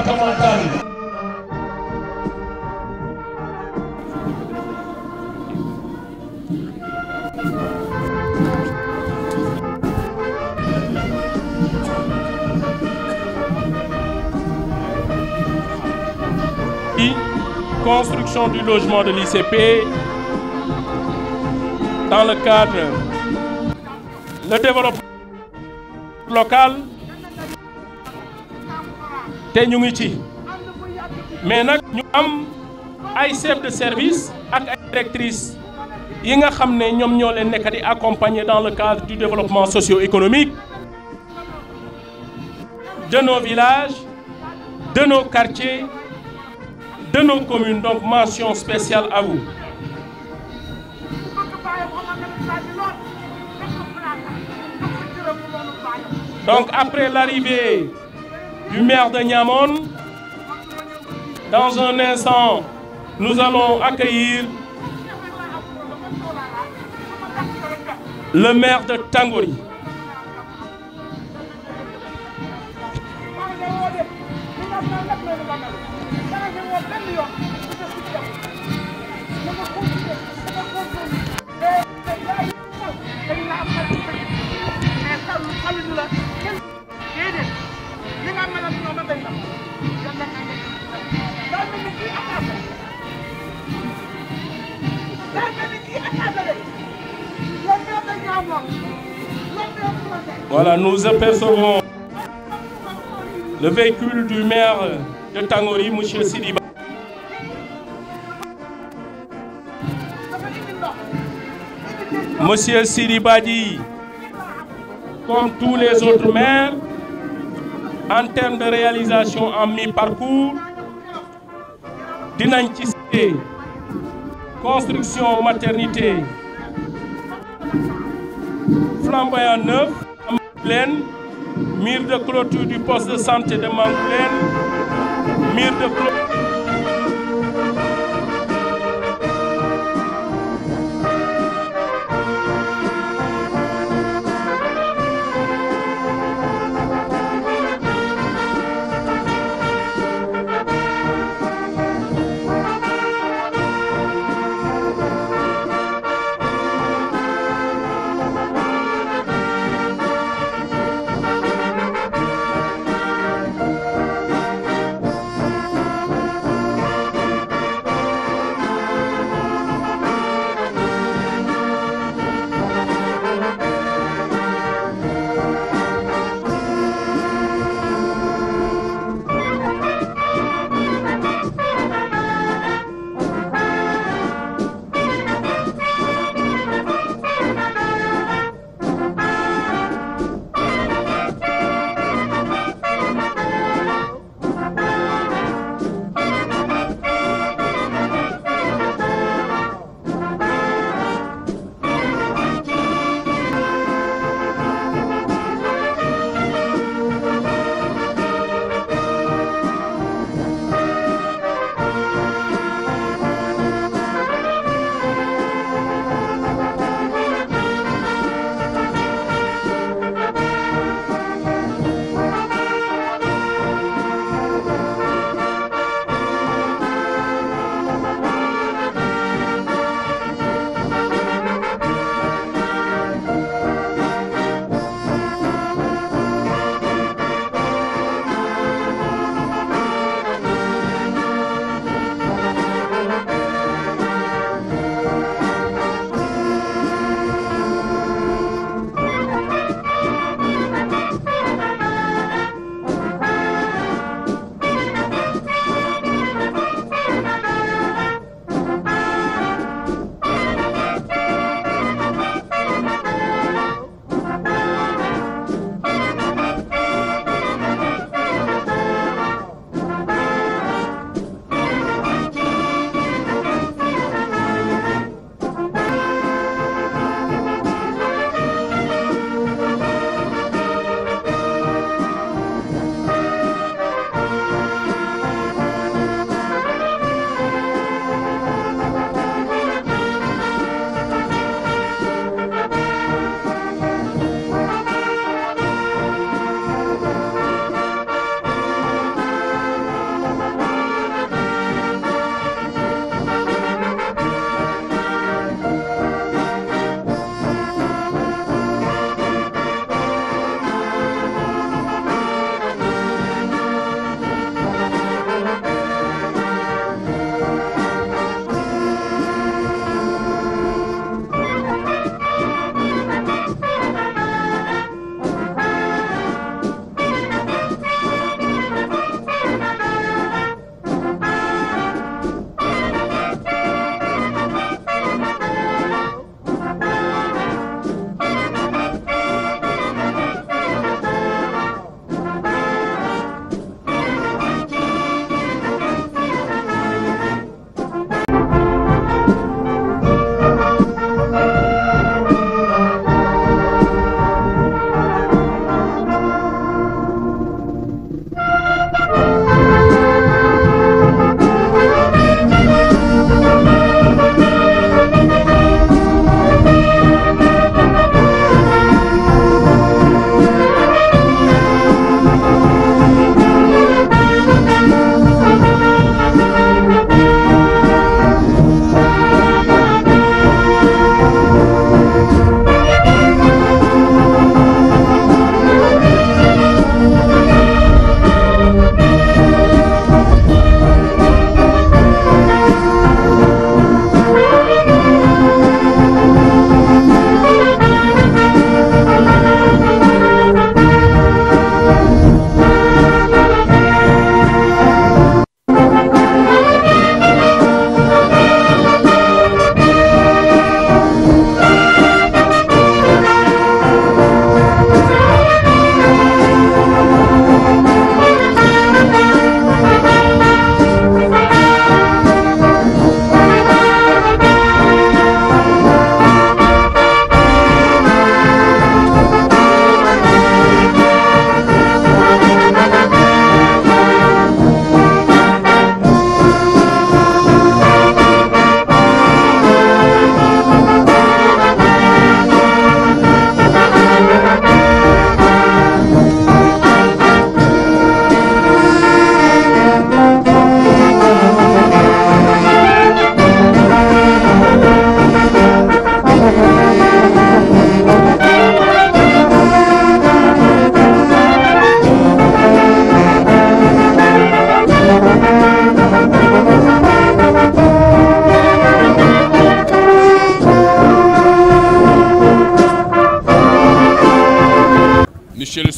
départemental. Construction du logement de l'ICP dans le cadre le développement local te ñu ngi ci mais nag ñu am ay chef de service ak ay directrices yi nga xam ne ñoom ñoo leen nekk di accompagner dans le cadre du développement socio-économique de nos villages, de nos quartiers, de nos communes. Donc mention spéciale à vous. Donc après l'arrivée du maire de Niamone, dans un instant, nous allons accueillir le maire de Tangori. Voilà, nous apercevons le véhicule du maire de Tangori, M. Sidiba. Monsieur Sidiba dit, comme tous les autres maires, en termes de réalisation en mi-parcours, dinañ ci cité construction maternité flamboyant neuf à Mangoulène, mur de clôture du poste de santé de Mangoulène, mur de clôture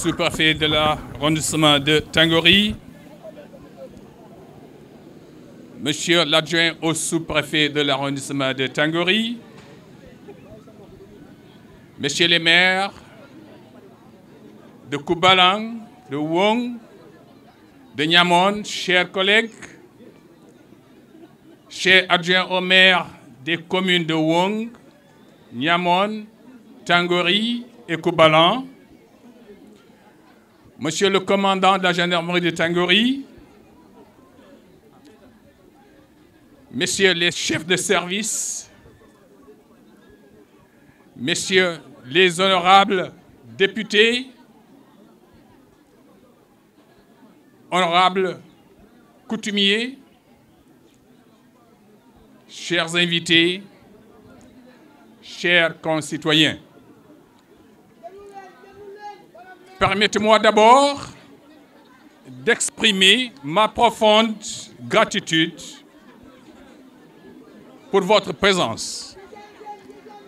sous-préfet de l'arrondissement de Tangory, Monsieur l'adjoint au sous-préfet de l'arrondissement de Tangory, Messieurs les maires de Koubalang, de Wong, de Niamone, chers collègues, chers adjoints au maire des communes de Wong, Niamone, Tangory et Koubalang, Monsieur le commandant de la gendarmerie de Tangory, Messieurs les chefs de service, Messieurs les honorables députés, honorables coutumiers, chers invités, chers concitoyens, permettez-moi d'abord d'exprimer ma profonde gratitude pour votre présence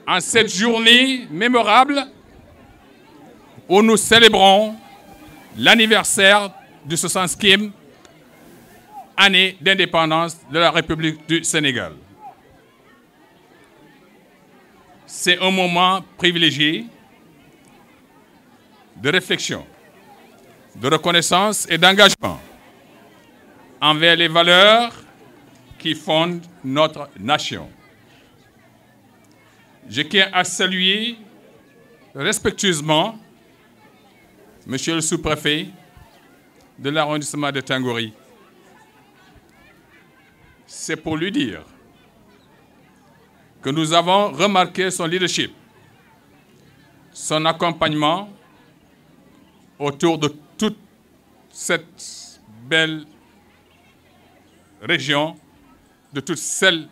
en cette journée mémorable où nous célébrons l'anniversaire du 60e année d'indépendance de la République du Sénégal. C'est un moment privilégié de réflexion, de reconnaissance et d'engagement envers les valeurs qui fondent notre nation. Je tiens à saluer respectueusement Monsieur le sous-préfet de l'arrondissement de Tangory. C'est pour lui dire que nous avons remarqué son leadership, son accompagnement autour de toute cette belle région, de toute cette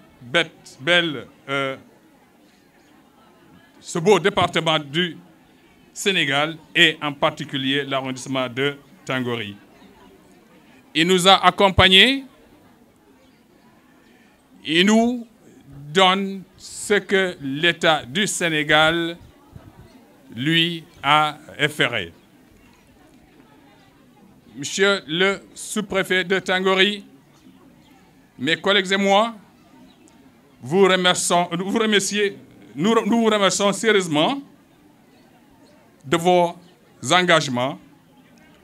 ce beau département du Sénégal et en particulier l'arrondissement de Tangory. Il nous a accompagnés, il nous donne ce que l'État du Sénégal lui a efféré. Monsieur le sous-préfet de Tangory, mes collègues et moi, nous vous remercions sérieusement de vos engagements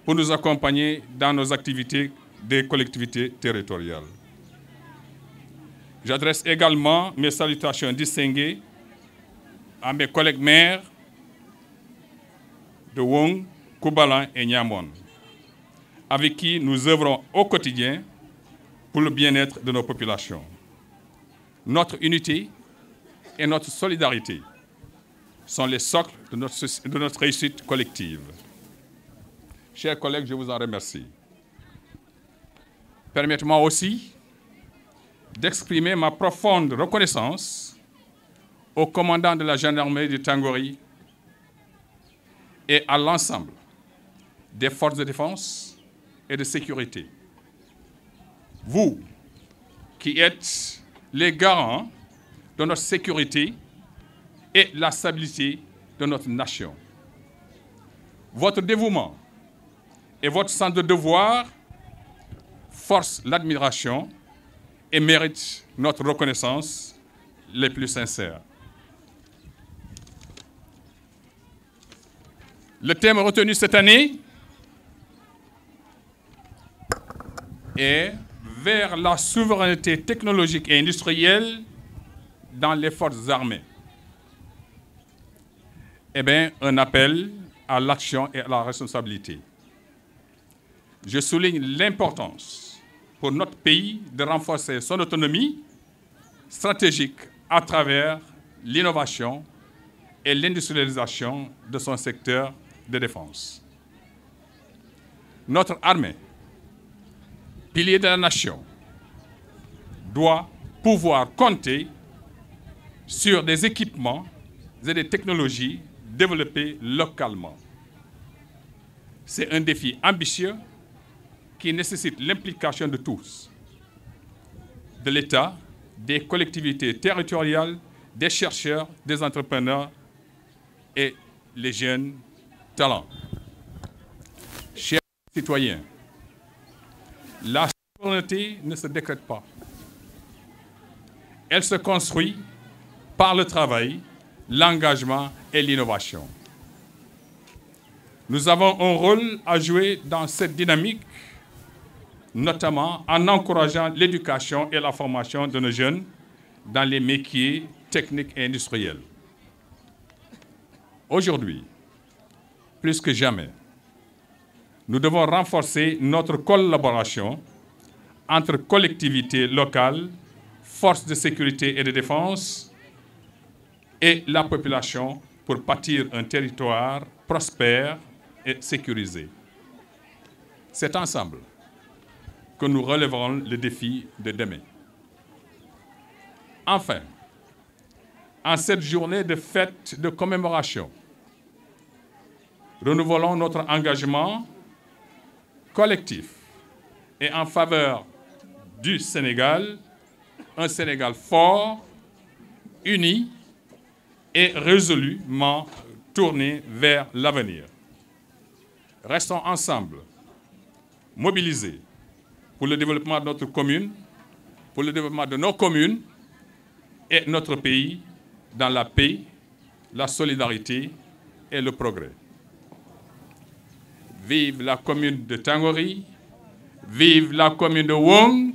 pour nous accompagner dans nos activités des collectivités territoriales. J'adresse également mes salutations distinguées à mes collègues maires de Wong, Koubalang et Niamone, avec qui nous œuvrons au quotidien pour le bien-être de nos populations. Notre unité et notre solidarité sont les socles de notre réussite collective. Chers collègues, je vous en remercie. Permettez-moi aussi d'exprimer ma profonde reconnaissance au commandant de la gendarmerie de Tangory et à l'ensemble des forces de défense et de sécurité. Vous qui êtes les garants de notre sécurité et la stabilité de notre nation. Votre dévouement et votre sens de devoir forcent l'admiration et méritent notre reconnaissance les plus sincères. Le thème retenu cette année est « Vers la souveraineté technologique et industrielle dans les forces armées ». Eh bien, un appel à l'action et à la responsabilité. Je souligne l'importance pour notre pays de renforcer son autonomie stratégique à travers l'innovation et l'industrialisation de son secteur de défense. Notre armée, pilier de la nation, doit pouvoir compter sur des équipements et des technologies développées localement. C'est un défi ambitieux qui nécessite l'implication de tous, de l'État, des collectivités territoriales, des chercheurs, des entrepreneurs et les jeunes talents. citoyens. La souveraineté ne se décrète pas. Elle se construit par le travail, l'engagement et l'innovation. Nous avons un rôle à jouer dans cette dynamique, notamment en encourageant l'éducation et la formation de nos jeunes dans les métiers techniques et industriels. Aujourd'hui, plus que jamais, nous devons renforcer notre collaboration entre collectivités locales, forces de sécurité et de défense et la population pour bâtir un territoire prospère et sécurisé. C'est ensemble que nous relèverons le défi de demain. Enfin, en cette journée de fête de commémoration, renouvelons notre engagement collectif et en faveur du Sénégal, un Sénégal fort, uni et résolument tourné vers l'avenir. Restons ensemble, mobilisés pour le développement de notre commune, pour le développement de nos communes et notre pays dans la paix, la solidarité et le progrès. Vive la commune de Tangori, vive la commune de Wong,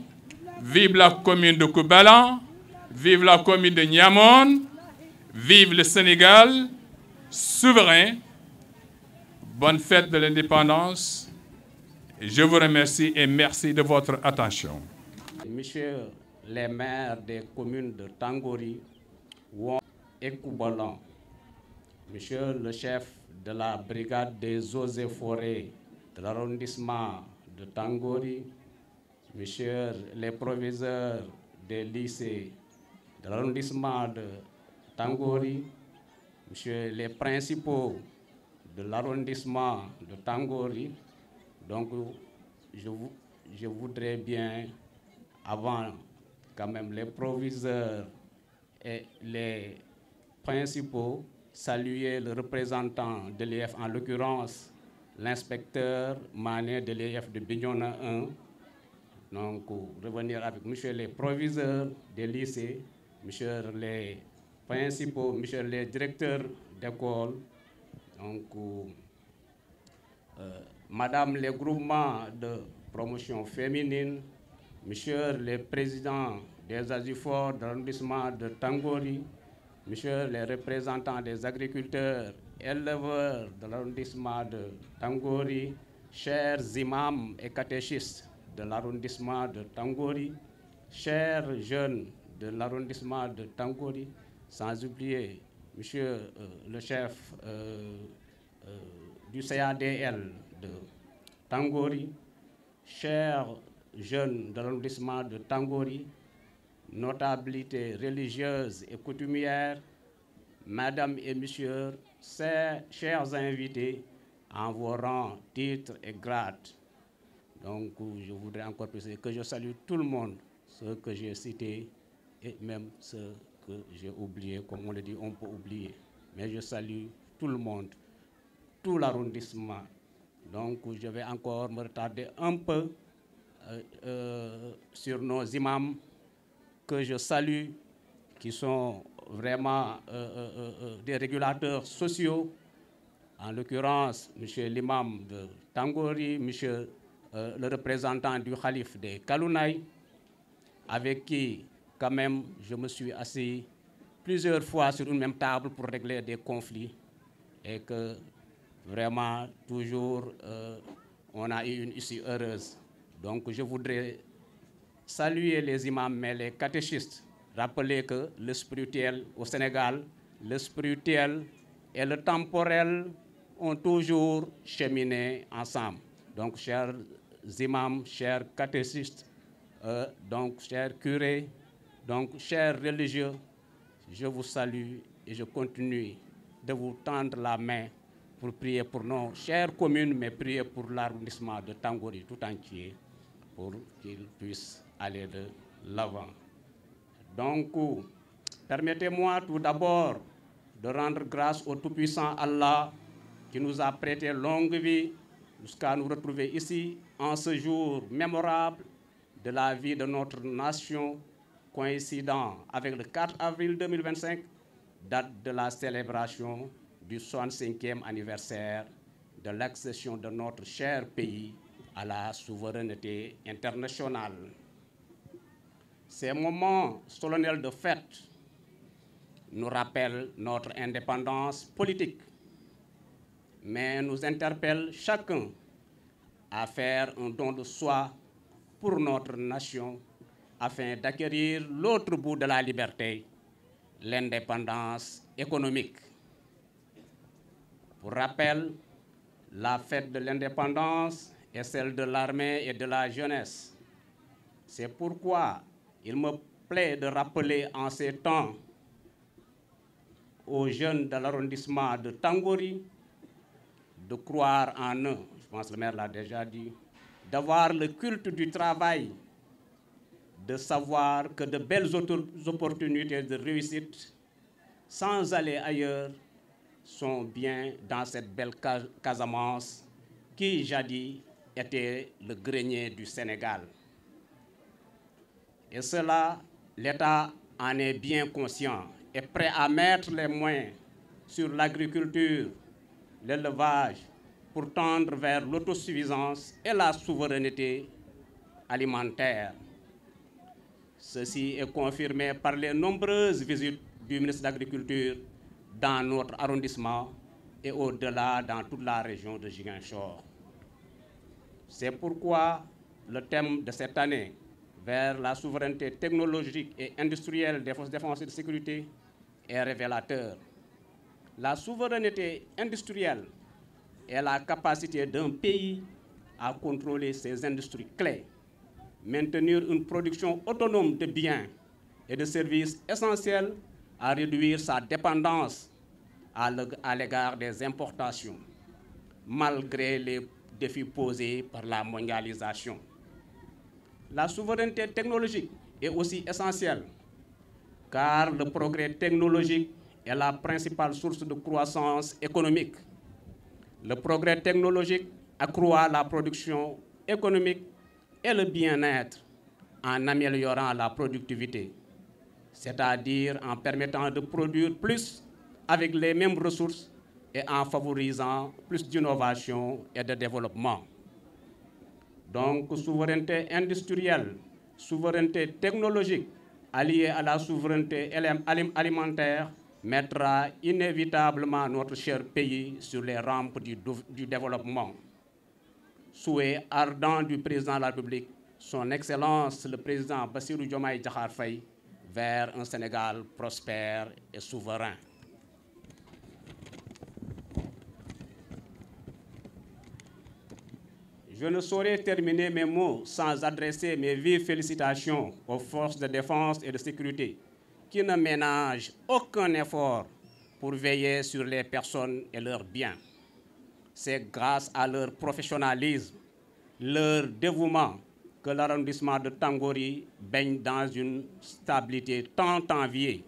vive la commune de Koubala, vive la commune de Niamon, vive le Sénégal, souverain. Bonne fête de l'indépendance. Je vous remercie et merci de votre attention. Monsieur les maires des communes de Tangori, Wong et Koubalan, Monsieur le chef de la brigade des eaux et forêts de l'arrondissement de Tangori, Monsieur les proviseurs des lycées de l'arrondissement de Tangori, Monsieur les principaux de l'arrondissement de Tangori. Donc, je voudrais bien, avant quand même les proviseurs et les principaux, saluer le représentant de l'EF, en l'occurrence l'inspecteur Mané de l'EF de Bignona 1. Donc, revenir avec monsieur les proviseurs des lycées, monsieur les principaux, monsieur les directeurs d'école, donc, madame les groupements de promotion féminine, monsieur les présidents des ASUFOR de l'arrondissement de Tangori, monsieur les représentants des agriculteurs, éleveurs de l'arrondissement de Tangori, chers imams et catéchistes de l'arrondissement de Tangori, chers jeunes de l'arrondissement de Tangori, sans oublier monsieur le chef du CADL de Tangori, chers jeunes de l'arrondissement de Tangori, notabilités religieuses et coutumières, mesdames et messieurs, chers invités en vos rangs, titres et grades. Donc, je voudrais encore préciser que je salue tout le monde, ceux que j'ai cités et même ceux que j'ai oubliés. Comme on le dit, on peut oublier. Mais je salue tout le monde, tout l'arrondissement. Donc, je vais encore me retarder un peu sur nos imams que je salue, qui sont vraiment des régulateurs sociaux. En l'occurrence, M. l'imam de Tangori, M. le représentant du Khalif de Kalounaï, avec qui, quand même, je me suis assis plusieurs fois sur une même table pour régler des conflits et que vraiment, toujours, on a eu une issue heureuse. Donc, je voudrais saluer les imams, mais les catéchistes, rappeler que le spirituel au Sénégal, le spirituel et le temporel ont toujours cheminé ensemble. Donc, chers imams, chers catéchistes, donc, chers curés, donc, chers religieux, je vous salue et je continue de vous tendre la main pour prier pour nos chères communes, mais prier pour l'arrondissement de Tangori tout entier, pour qu'il puisse aller de l'avant. Donc, permettez-moi tout d'abord de rendre grâce au Tout-Puissant Allah qui nous a prêté longue vie jusqu'à nous retrouver ici en ce jour mémorable de la vie de notre nation, coïncidant avec le 4 avril 2025, date de la célébration du 65e anniversaire de l'accession de notre cher pays à la souveraineté internationale. Ces moments solennels de fête nous rappellent notre indépendance politique, mais nous interpellent chacun à faire un don de soi pour notre nation afin d'acquérir l'autre bout de la liberté, l'indépendance économique. Pour rappel, la fête de l'indépendance est celle de l'armée et de la jeunesse. C'est pourquoi il me plaît de rappeler en ces temps aux jeunes de l'arrondissement de Tangori de croire en eux, je pense que le maire l'a déjà dit, d'avoir le culte du travail, de savoir que de belles opportunités de réussite, sans aller ailleurs, sont bien dans cette belle Casamance qui, jadis, était le grenier du Sénégal. Et cela, l'État en est bien conscient et prêt à mettre les moyens sur l'agriculture, l'élevage, pour tendre vers l'autosuffisance et la souveraineté alimentaire. Ceci est confirmé par les nombreuses visites du ministre de l'Agriculture dans notre arrondissement et au-delà dans toute la région de Ziguinchor. C'est pourquoi le thème de cette année, vers la souveraineté technologique et industrielle des forces de défense et de sécurité, est révélateur. La souveraineté industrielle est la capacité d'un pays à contrôler ses industries clés, maintenir une production autonome de biens et de services essentiels, à réduire sa dépendance à l'égard des importations, malgré les défis posés par la mondialisation. La souveraineté technologique est aussi essentielle, car le progrès technologique est la principale source de croissance économique. Le progrès technologique accroît la production économique et le bien-être en améliorant la productivité, c'est-à-dire en permettant de produire plus avec les mêmes ressources et en favorisant plus d'innovation et de développement. Donc, souveraineté industrielle, souveraineté technologique, alliée à la souveraineté alimentaire, mettra inévitablement notre cher pays sur les rampes du développement. Souhait ardent du président de la République, son Excellence le président Bassirou Diomaye Diakhar Faye, vers un Sénégal prospère et souverain. Je ne saurais terminer mes mots sans adresser mes vives félicitations aux forces de défense et de sécurité qui ne ménagent aucun effort pour veiller sur les personnes et leurs biens. C'est grâce à leur professionnalisme, leur dévouement, que l'arrondissement de Tangori baigne dans une stabilité tant enviée,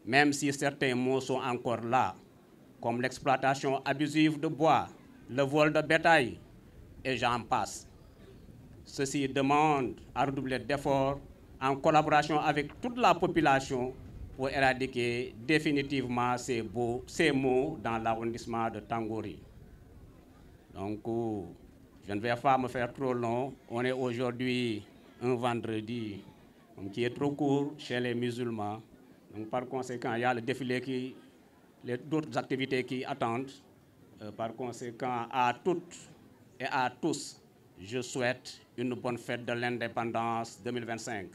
même si certains mots sont encore là, comme l'exploitation abusive de bois, le vol de bétail, et j'en passe. Ceci demande à redoubler d'efforts en collaboration avec toute la population pour éradiquer définitivement ces maux dans l'arrondissement de Tangori. Donc, je ne vais pas me faire trop long. On est aujourd'hui un vendredi qui est trop court chez les musulmans. Donc, par conséquent, il y a le défilé d'autres activités qui attendent. Par conséquent, à toutes et à tous, je souhaite une bonne fête de l'indépendance 2025.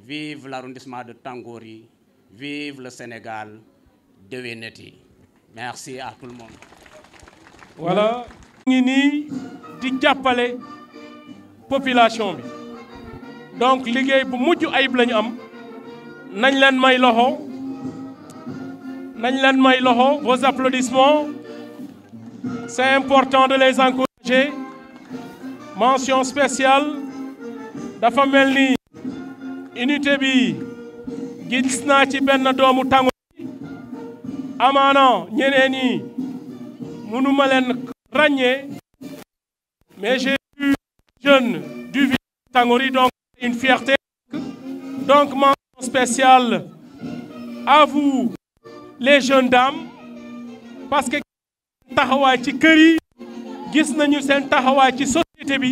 Vive l'arrondissement de Tangori, vive le Sénégal, déwénati. Merci à tout le monde. Voilà. Ngi nii di jàppale population bi donc liggéey bu mujj ayib lañu am nañ leen may loxo vos applaudissements, c'est important de les encourager. Mention spéciale dafa mel ni unité bi gis naa ci benn doomu Tangori amaana ñeneen ñi mënuma leen ràññee mais j'ai vu jeunes du village de Tangori, donc une fierté. Donc, mention spéciale à vous, les jeunes dames, parce que taxawaay ci kër yi gis nañu seen taxawaay ci société bi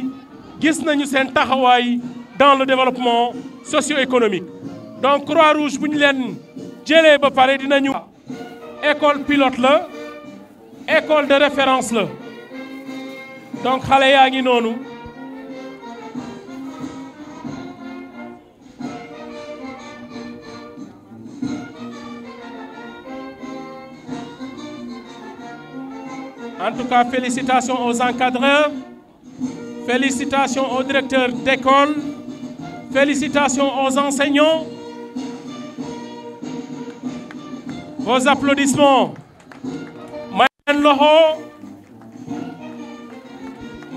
gis nañu seen taxawaay dans le développement socio-économique. Donc Croix-Rouge bu ñu leen jëlee ba pare dinañu école pilote la école de référence la donc xale yaa ngi noonu. En tout cas, félicitations aux encadreurs, félicitations aux directeurs d'école, félicitations aux enseignants. Vos applaudissements.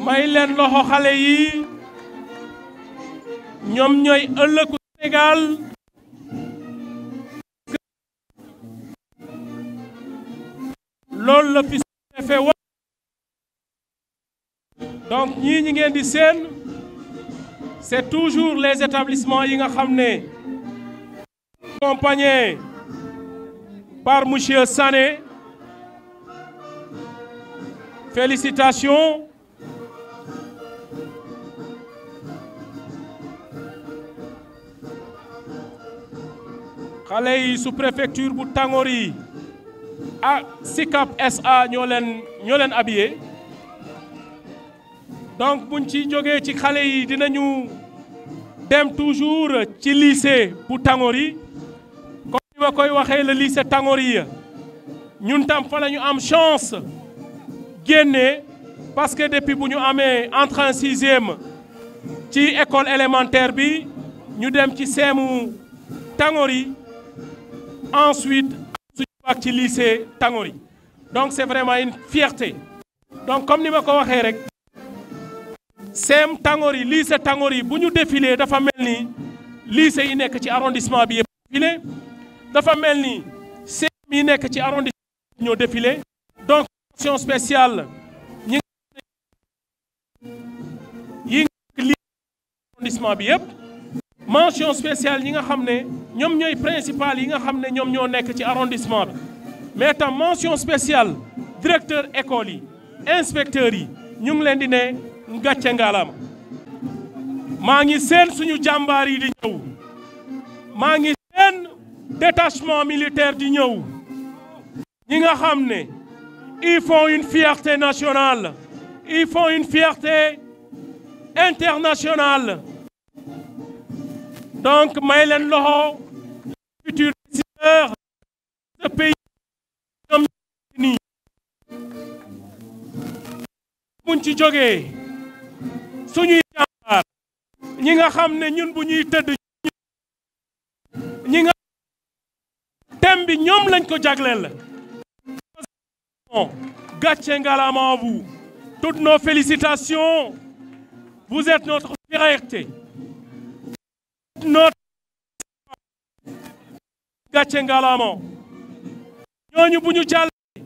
May leen loxo xale yi ñoom ñooy ëllëgu Sénégal. Loolu la fi fait wax. Donc ñii ñi ngeen di seen c'est toujours les établissements yi nga xam ne accompagnés par monsieur Sané. Félicitations. Xale yi sous-préfecture bu Tangori ak SICAP SA ñoo leen habillé. Donc buñ ci jógee ci xale yi dinañu dem toujours ci lycée bu Tangori comme ni ma koy waxee le lycée Tangori ñun tam fa la ñu am chance génne parce que depuis bu ñu amee entrée en sixième ci école élémentaire bi ñu dem ci seemu Tangori ensuite suñu bac ci lycée Tangori donc c'est vraiment une fierté. Donc comme ni ma ko waxee rek CEM Tangori lycée Tangori bu ñu défilé dafa mel ni lycée yi nekk ci arrondissement bi yëpp défilé dafa mel ni CEM yi nekk ci arrondissement bi ñoo défilé. Donc mention spéciale ñi yi lycée arrondissement bi yëpp mention spéciale ñi nga xam ne ñoom ñooy principal yi nga xam ne ñoom ñoo nekk ci arrondissement bi mais tam mention spéciale directeur école yi inspecteurs yi ñu ngi leen di ne ngàcce ngalaama. maa ngi seen suñu jàmbaar yi di ñëw maa ngi seen détachement militaire di ñëw ñi nga xam ne ils font une fierté nationale ils font une fierté internationale. Donc may leen loxo futur décideur de ce pays ñoom nii buñ ci jógee suñuy jàmbaar ñi nga xam ne ñun bu ñuy tëdd ñi nga thème bi ñoom lañ ko jagleel. Gàcce ngalaama à vous. Toutes nos félicitations. Vous êtes notre fierté. Notre gàcce ngalaama. ñooñu bu ñu jàllee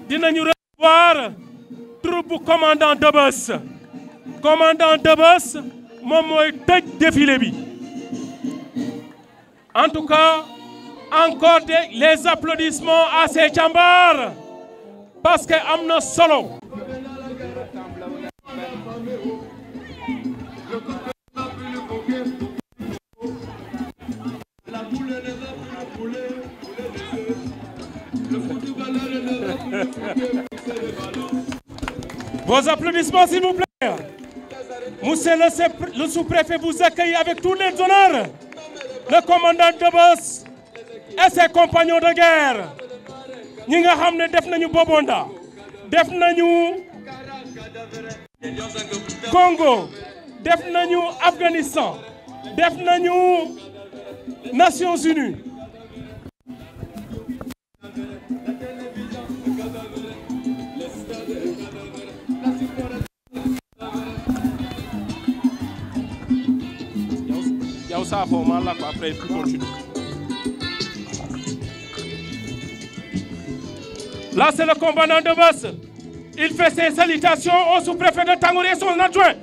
dinañu recevoir troupe commandant Debeuss. Commandant Debeuss moom mooy tëj défilé bi. En tout cas, encore les applaudissements à ces jàmbaar parce que am na solo. Vos applaudissements s'il vous plaît. Monsieur le sous-préfet vous accueille avec tous les honneurs. Le commandant Debeuss et ses compagnons de guerre ñi nga xam ne def nañu Bobonda def nañu Congo def nañu Afghanistan def nañu Nations Unies. yow saafo ma la ko après tu continues. Là c'est le commandant Debeuss Il fait ses salutations au sous-préfet de Tangour et son adjoint.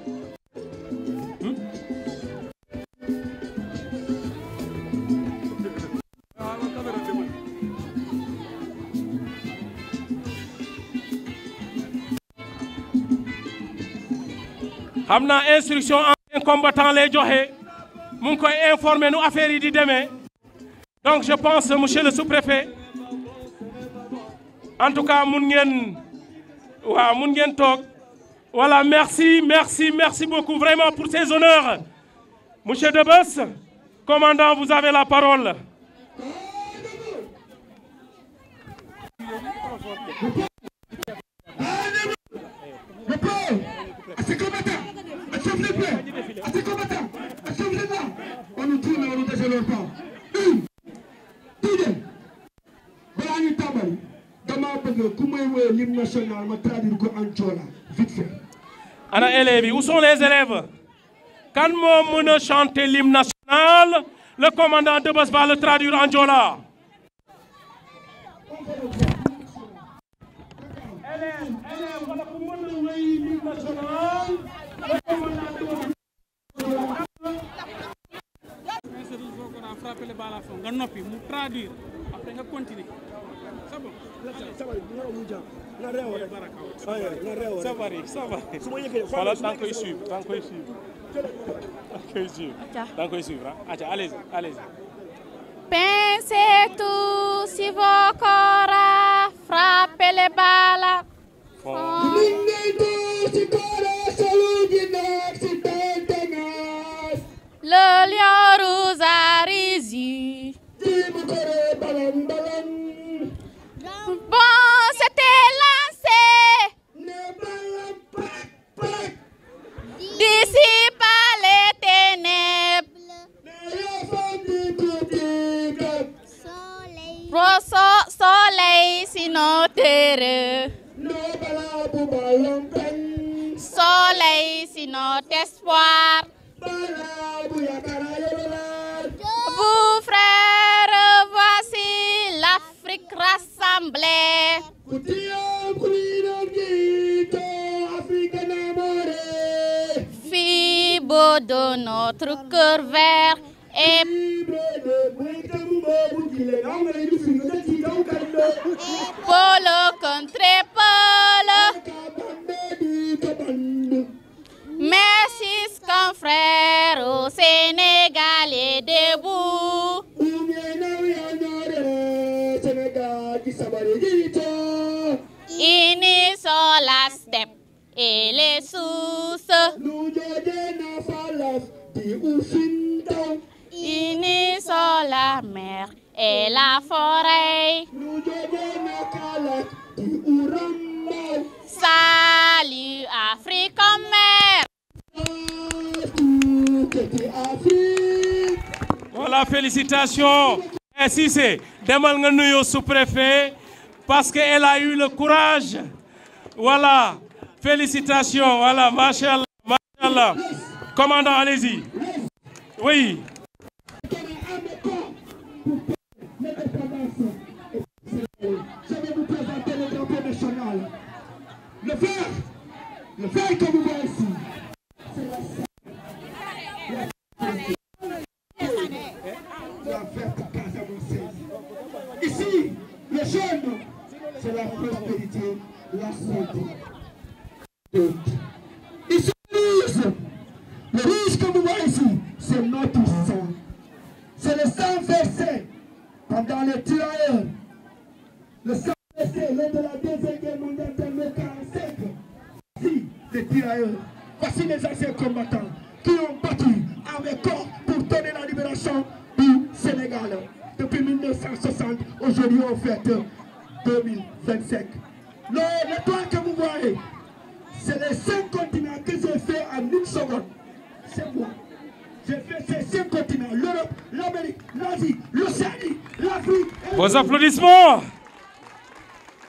xam naa instruction ancien combattant lay joxe mu ngi koy informer nu affaire yi di demee donc je pense monsieur le sous-préfet en tout cas mun ngeen toog voilà merci beaucoup vraiment pour ces honneurs monsieur Debeuss commandant vous avez la parole. Ana élèves yi, où sont les élèves? Kan moo mën a chanter l'hymne national? Le commandant Debeuss va le traduire en Joola. Élèves, wala ku mën a wéy l'hymne national. Le commandant Debeuss. Frapper le bal à fond, nga noppi mu traduire après nga continuer. C'est bon. Voilà, da nga koy suivre. Allez-y. Pensez tous si vos corps frappez les balles. Le lion rouge a rési. Bon, c'était lancé. Dissipe les ténèbres. Soleil, sinon terreur. Soleil, sinon espoir. Vous frères, voici l'Afrique rassemblée. Fibre de notre cœur vert et polo contre polo. Merci qu'un frère au Sénégal est debout. Unissons la steppe et les sources. Unissons la mer et la forêt. Salut Afrique en mer. Voilà, félicitations. Ainsi c'est demal nga nuyu sous-préfet parce qu'elle a eu le courage. Voilà, félicitations. Voilà, machallah. Commandant, allez-y. Oui. Je vais vous présenter le drapeau national. Le vert que vous voyez ici, c'est la verte casamançaise. Ici, le jaune, c'est la prospérité, la santé. Ici, le rouge que vous voyez ici, c'est notre sang. C'est le sang versé pendant les tirailleurs. Le sang versé lors de la Deuxième Guerre mondiale de 1945. Voici les tirailleurs, voici les anciens combattants qui ont battu avec corps pour donner la libération du Sénégal. Depuis 1960, aujourd'hui on fête 2025. L'étoile que vous voyez, c'est les 5 continents que j'ai fait en 1 seconde. C'est moi. J'ai fait ces 5 continents, l'Europe, l'Amérique, l'Asie, l'Océanie, l'Afrique. Vos applaudissements.